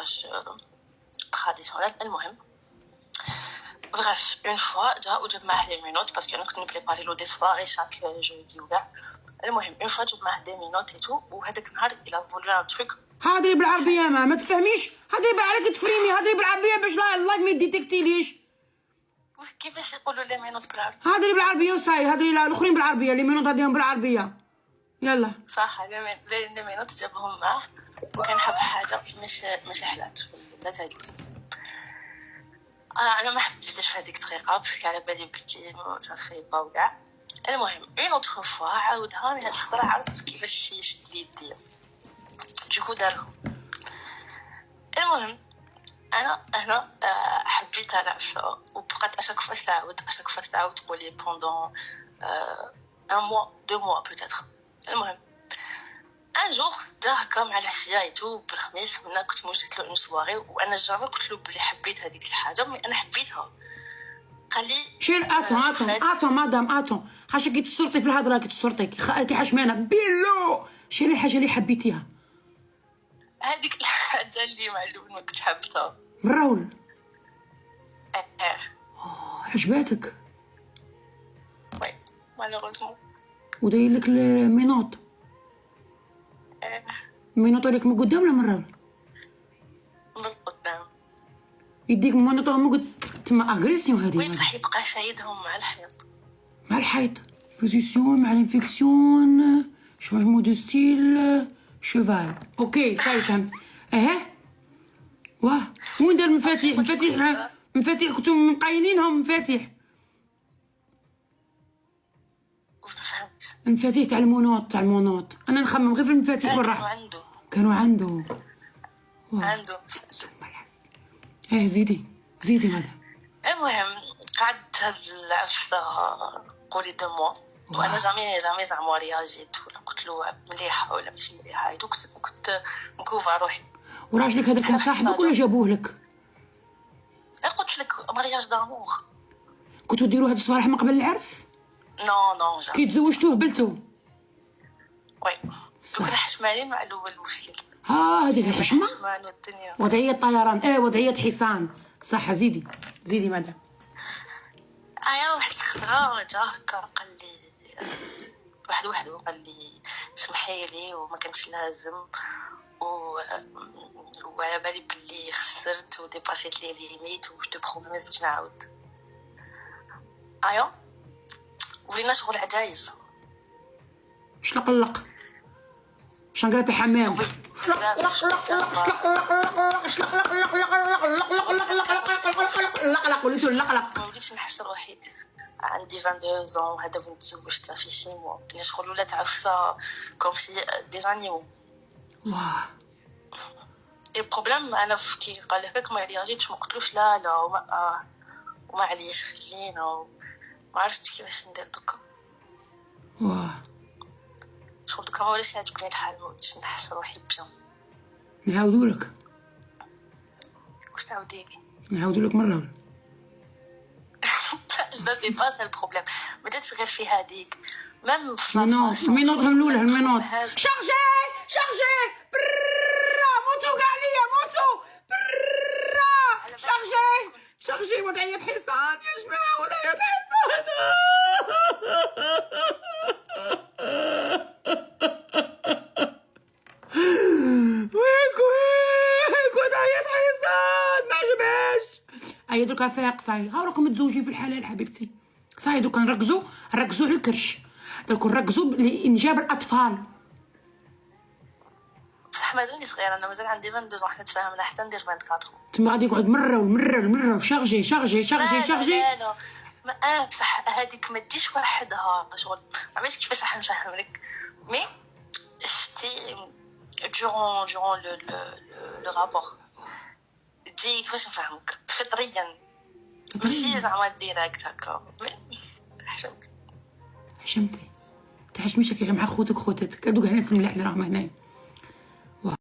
كيفاش تراديسيونيل. المهم bref une fois جا وجاب معاه لي مينوت باسكو انا كنت نبريباري لو دي سواري شاك جودي وكاع. المهم une fois جاب معاه دي مينوت اي تو، وهذاك النهار الى فولو ان تروك. هادري بالعربيه ما تفهميش، هادري بالعربيه تفريمي، هادري بالعربيه باش اللايف ما يديتيكتيليش. كيفاش يقولوا لي مينوت بالعربي؟ هادري بالعربيه وصاي، هادري الاخرين بالعربيه، لي مينوت هاديهم بالعربيه. يلا صح لي مينوت جابهم معاه، وكان حاب حاجه مش حلات ذات هذيك. انا ما حبيتش في هذيك الطريقه باسكو على بالي قلت لي سا سفي با وكاع. المهم اون اوتر فوا عاودها من هاد الخطره، عرفت كيفاش يشد لي يديا دوكو دارهم. المهم انا هنا حبيت نعرفها، وبقات اشاك فوا تعاود تقولي بوندون ان موا دو موا بوتيتر. المهم ان جور جا هكا مع العشيه ايتو بالخميس، وانا كنت موجدت له اون سواري، وانا جامي قلت له بلي حبيت هذيك الحاجه، مي انا حبيتها. قال لي شير اتون مدام اتون، حاشا كي تسرطي في الهضره، كي تسرطي كي حشمانه بيلو، شيري الحاجه اللي حبيتيها. هذيك الحاجه اللي معلوم ما كنتش حابتها مراول. عجباتك؟ وي مالوغوزمون. وداير لك المينوط؟ المينوط لك من قدام ولا من مراول؟ من قدام. يديك المينوط من قدام تما اغريسيون هذه. وي بصح يبقى شايدهم مع الحيط. مع الحيط بوزيسيون مع الانفيكسيون شونجمون دو ستيل شوفال. اوكي صاي فهمت. واه وين دار المفاتيح؟ مفاتيح كنتو مقاينينهم مفاتيح. فهمت. المفاتيح تاع المونوط انا نخمم غير في المفاتيح والراحه. كانوا عنده ثم الحس. زيدي ماذا؟ المهم قعدت هاد العفسه قولي دو موا، وانا جامي زعما رياجيت ولا قلت له مليحه ولا ماشي مليحه، كنت مكوفه روحي. وراجلك هذا كان صاحبك ولا جابوه لك؟ قلت لك مارياج دامور. كنتو ديروا هاد الصوالح من قبل العرس؟ نو كي تزوجتوه بلتو؟ وي كنا حشمانين مع الاول المشكل. هذيك الحشمه والدنيا وضعيه طيران، وضعيه حصان. صح زيدي مدام. واحد الخطره جا هكا قال لي واحد وقال لي سمحي لي وما كانش لازم، وعلى بالي بلي خسرت وديباسيت لي ليميت وجو برومي مازلتش نعاود. ولينا شغل عجايز. شلق شنقرات حمام. وليتو اللقلق. ما وليتش نحس روحي عندي 22 زون، هذا بنت تزوجت صافي شي موا، الدنيا شغل ولات عفسه كوم سي دي زانيمو. واه اي بروبليم انا كي قال لك ما رياجيتش، ما قلتلوش لا وما عليش خلينا، ما عرفتش كيفاش ندير دوكا. واه شغل دوكا ما ولاش يعجبني الحال، ما وليتش نحس روحي بجا. نعاودولك. واش تعاوديلي؟ نعاودولك مره. لا سي با سا البروبليم، ما جاتش غير في هذيك ميم المينوط الاولى المينوط شارجي موتو كاع ليا موتو شارجي وضعيه حصان يا جماعه، وضعيه حصان. ويك وضعيه حصان ما عجبهاش. اي دوكا فاق صاي، ها راكم متزوجين في الحلال حبيبتي. صاي دوكا نركزوا على الكرش، دوك نركزوا لانجاب الاطفال. بصح مازالني صغيره، انا مازال عندي 22 حنا تفاهمنا حتى ندير 24. تما غادي يقعد مره وشارجي لا بصح هذيك ما تجيش وحدها شغل، عرفتي كيفاش راح نفهم لك. مي شتي durant le rapport تجي كيفاش نفهمك فطريا ماشي زعما ديريكت هكا. حشمتي تحشميش كي مع خوتك خوتاتك هادوك هنا تسملح لي راهم هنايا.